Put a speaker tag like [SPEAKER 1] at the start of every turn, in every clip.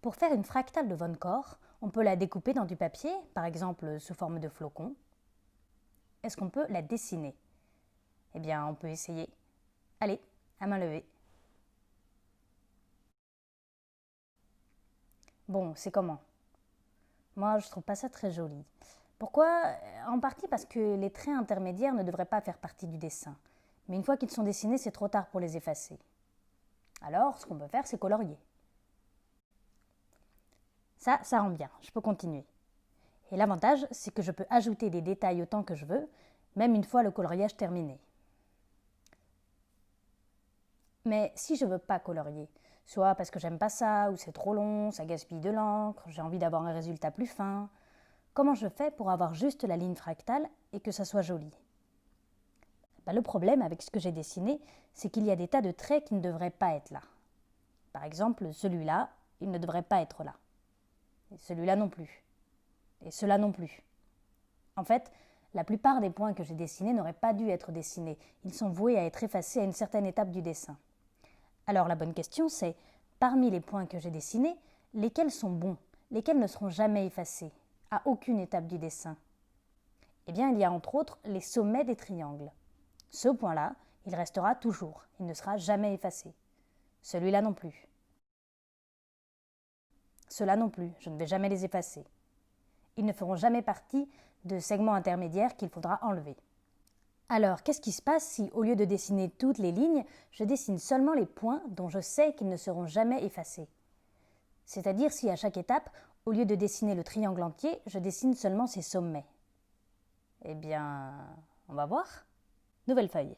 [SPEAKER 1] Pour faire une fractale de von Korr, on peut la découper dans du papier, par exemple sous forme de flocon. Est-ce qu'on peut la dessiner? Eh bien, on peut essayer. Allez, à main levée. Bon, c'est comment? Moi, je trouve pas ça très joli. Pourquoi? En partie parce que les traits intermédiaires ne devraient pas faire partie du dessin. Mais une fois qu'ils sont dessinés, c'est trop tard pour les effacer. Alors, ce qu'on peut faire, c'est colorier. Ça rend bien, je peux continuer. Et l'avantage, c'est que je peux ajouter des détails autant que je veux, même une fois le coloriage terminé. Mais si je ne veux pas colorier, soit parce que j'aime pas ça, ou c'est trop long, ça gaspille de l'encre, j'ai envie d'avoir un résultat plus fin, comment je fais pour avoir juste la ligne fractale et que ça soit joli? Le problème avec ce que j'ai dessiné, c'est qu'il y a des tas de traits qui ne devraient pas être là. Par exemple, celui-là, il ne devrait pas être là. Et celui-là non plus. Et cela non plus. En fait, la plupart des points que j'ai dessinés n'auraient pas dû être dessinés. Ils sont voués à être effacés à une certaine étape du dessin. Alors la bonne question c'est, parmi les points que j'ai dessinés, lesquels sont bons? Lesquels ne seront jamais effacés, à aucune étape du dessin? Eh bien, il y a entre autres les sommets des triangles. Ce point-là, il restera toujours, il ne sera jamais effacé. Celui-là non plus. Ceux-là non plus, je ne vais jamais les effacer. Ils ne feront jamais partie de segments intermédiaires qu'il faudra enlever. Alors, qu'est-ce qui se passe si, au lieu de dessiner toutes les lignes, je dessine seulement les points dont je sais qu'ils ne seront jamais effacés? C'est-à-dire si à chaque étape, au lieu de dessiner le triangle entier, je dessine seulement ses sommets. Eh bien, on va voir. Nouvelle feuille.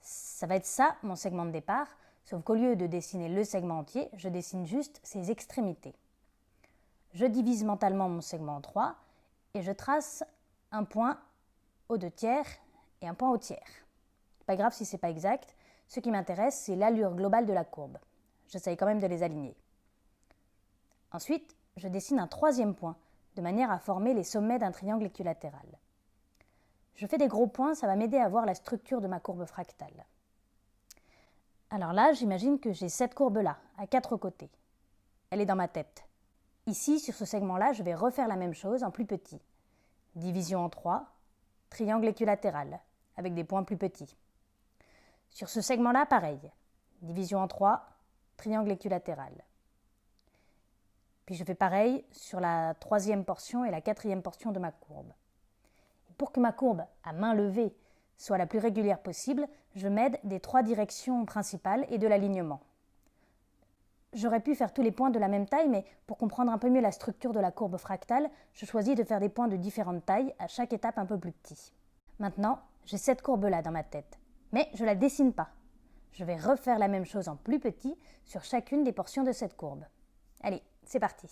[SPEAKER 1] Ça va être ça, mon segment de départ, sauf qu'au lieu de dessiner le segment entier, je dessine juste ses extrémités. Je divise mentalement mon segment en 3 et je trace un point au 2/3 et un point au tiers. Pas grave si c'est pas exact, ce qui m'intéresse c'est l'allure globale de la courbe. J'essaye quand même de les aligner. Ensuite, je dessine un 3e point, de manière à former les sommets d'un triangle équilatéral. Je fais des gros points, ça va m'aider à voir la structure de ma courbe fractale. Alors là, j'imagine que j'ai cette courbe-là, à 4 côtés. Elle est dans ma tête. Ici, sur ce segment-là, je vais refaire la même chose en plus petit. Division en 3, triangle équilatéral, avec des points plus petits. Sur ce segment-là, pareil. Division en 3, triangle équilatéral. Puis je fais pareil sur la 3e portion et la 4e portion de ma courbe. Pour que ma courbe à main levée soit la plus régulière possible, je m'aide des 3 directions principales et de l'alignement. J'aurais pu faire tous les points de la même taille, mais pour comprendre un peu mieux la structure de la courbe fractale, je choisis de faire des points de différentes tailles, à chaque étape un peu plus petits. Maintenant, j'ai cette courbe-là dans ma tête, mais je ne la dessine pas. Je vais refaire la même chose en plus petit sur chacune des portions de cette courbe. Allez, c'est parti.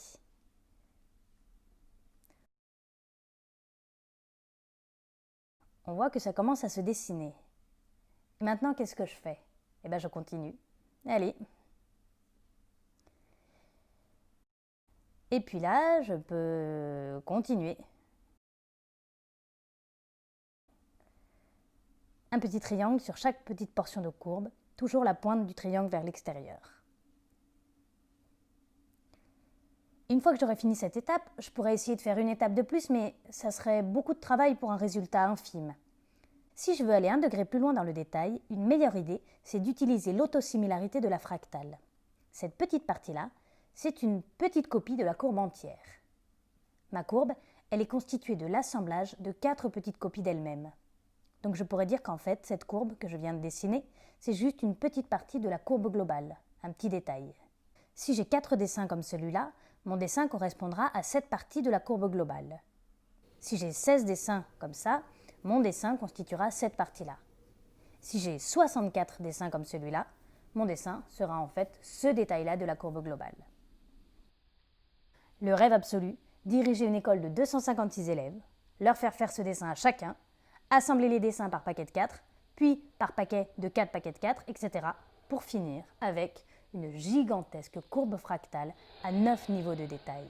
[SPEAKER 1] On voit que ça commence à se dessiner. Et maintenant, qu'est-ce que je fais? Eh bien, je continue. Allez. Et puis là, je peux continuer. Un petit triangle sur chaque petite portion de courbe, toujours la pointe du triangle vers l'extérieur. Une fois que j'aurai fini cette étape, je pourrais essayer de faire une étape de plus, mais ça serait beaucoup de travail pour un résultat infime. Si je veux aller un degré plus loin dans le détail, une meilleure idée, c'est d'utiliser l'autosimilarité de la fractale. Cette petite partie-là, c'est une petite copie de la courbe entière. Ma courbe, elle est constituée de l'assemblage de 4 petites copies d'elle-même. Donc je pourrais dire qu'en fait, cette courbe que je viens de dessiner, c'est juste une petite partie de la courbe globale, un petit détail. Si j'ai 4 dessins comme celui-là, mon dessin correspondra à cette partie de la courbe globale. Si j'ai 16 dessins comme ça, mon dessin constituera cette partie-là. Si j'ai 64 dessins comme celui-là, mon dessin sera en fait ce détail-là de la courbe globale. Le rêve absolu, diriger une école de 256 élèves, leur faire ce dessin à chacun, assembler les dessins par paquet de 4, puis par paquet de 4 paquets de 4, etc. pour finir avec une gigantesque courbe fractale à 9 niveaux de détail.